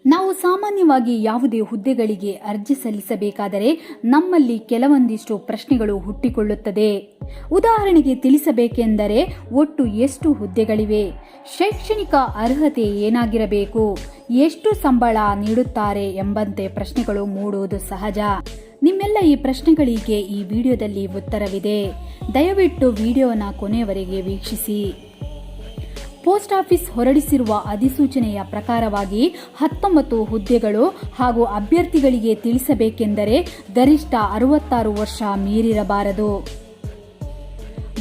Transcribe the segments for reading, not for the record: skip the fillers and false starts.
ನಾವು ಸಾಮಾನ್ಯವಾಗಿ ಯಾವುದೇ ಹುದ್ದೆಗಳಿಗೆ ಅರ್ಜಿ ಸಲ್ಲಿಸಬೇಕಾದರೆ ನಮ್ಮಲ್ಲಿ ಕೆಲವೊಂದಿಷ್ಟು ಪ್ರಶ್ನೆಗಳು ಹುಟ್ಟಿಕೊಳ್ಳುತ್ತದೆ. ಉದಾಹರಣೆಗೆ ತಿಳಿಸಬೇಕೆಂದರೆ ಒಟ್ಟು ಎಷ್ಟು ಹುದ್ದೆಗಳಿವೆ, ಶೈಕ್ಷಣಿಕ ಅರ್ಹತೆ ಏನಾಗಿರಬೇಕು, ಎಷ್ಟು ಸಂಬಳ ನೀಡುತ್ತಾರೆ ಎಂಬಂತೆ ಪ್ರಶ್ನೆಗಳು ಮೂಡುವುದು ಸಹಜ. ನಿಮ್ಮೆಲ್ಲ ಈ ಪ್ರಶ್ನೆಗಳಿಗೆ ಈ ವಿಡಿಯೋದಲ್ಲಿ ಉತ್ತರವಿದೆ. ದಯವಿಟ್ಟು ವಿಡಿಯೋನ ಕೊನೆಯವರೆಗೆ ವೀಕ್ಷಿಸಿ. ಪೋಸ್ಟ್ ಆಫೀಸ್ ಹೊರಡಿಸಿರುವ ಅಧಿಸೂಚನೆಯ ಪ್ರಕಾರವಾಗಿ 19 ಹುದ್ದೆಗಳು ಹಾಗೂ ಅಭ್ಯರ್ಥಿಗಳಿಗೆ ತಿಳಿಸಬೇಕೆಂದರೆ ಗರಿಷ್ಠ 66 ವರ್ಷ ಮೀರಿರಬಾರದು.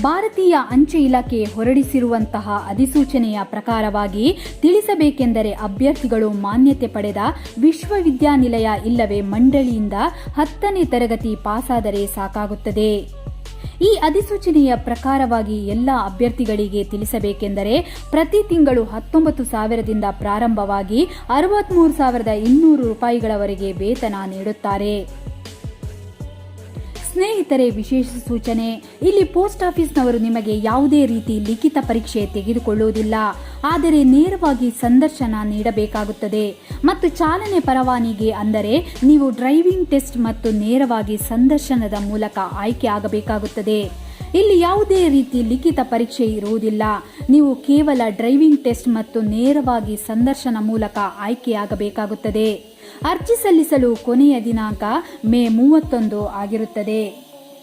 ಭಾರತೀಯ ಅಂಚೆ ಇಲಾಖೆ ಹೊರಡಿಸಿರುವಂತಹ ಅಧಿಸೂಚನೆಯ ಪ್ರಕಾರವಾಗಿ ತಿಳಿಸಬೇಕೆಂದರೆ ಅಭ್ಯರ್ಥಿಗಳು ಮಾನ್ಯತೆ ಪಡೆದ ವಿಶ್ವವಿದ್ಯಾನಿಲಯ ಇಲ್ಲವೇ ಮಂಡಳಿಯಿಂದ 10ನೇ ತರಗತಿ ಪಾಸಾದರೆ ಸಾಕಾಗುತ್ತದೆ. ಈ ಅಧಿಸೂಚನೆಯ ಪ್ರಕಾರವಾಗಿ ಎಲ್ಲ ಅಭ್ಯರ್ಥಿಗಳಿಗೆ ತಿಳಿಸಬೇಕೆಂದರೆ ಪ್ರತಿ ತಿಂಗಳು 19,000ದಿಂದ ಪ್ರಾರಂಭವಾಗಿ 63,200 ರೂಪಾಯಿಗಳವರೆಗೆ ವೇತನ ನೀಡುತ್ತಾರೆ. ಸ್ನೇಹಿತರೆ, ವಿಶೇಷ ಸೂಚನೆ: ಇಲ್ಲಿ ಪೋಸ್ಟ್ ಆಫೀಸ್ನವರು ನಿಮಗೆ ಯಾವುದೇ ರೀತಿ ಲಿಖಿತ ಪರೀಕ್ಷೆ ತೆಗೆದುಕೊಳ್ಳುವುದಿಲ್ಲ, ಆದರೆ ನೇರವಾಗಿ ಸಂದರ್ಶನ ನೀಡಬೇಕಾಗುತ್ತದೆ ಮತ್ತು ಚಾಲನೆ ಪರವಾನಗಿ ಅಂದರೆ ನೀವು ಡ್ರೈವಿಂಗ್ ಟೆಸ್ಟ್ ಮತ್ತು ನೇರವಾಗಿ ಸಂದರ್ಶನದ ಮೂಲಕ ಆಯ್ಕೆ ಆಗಬೇಕಾಗುತ್ತದೆ. ಇಲ್ಲಿ ಯಾವುದೇ ರೀತಿ ಲಿಖಿತ ಪರೀಕ್ಷೆ ಇರುವುದಿಲ್ಲ. ನೀವು ಕೇವಲ ಡ್ರೈವಿಂಗ್ ಟೆಸ್ಟ್ ಮತ್ತು ನೇರವಾಗಿ ಸಂದರ್ಶನ ಮೂಲಕ ಆಯ್ಕೆಯಾಗಬೇಕಾಗುತ್ತದೆ. ಅರ್ಜಿ ಸಲ್ಲಿಸಲು ಕೊನೆಯ ದಿನಾಂಕ ಮೇ 31 ಆಗಿರುತ್ತದೆ.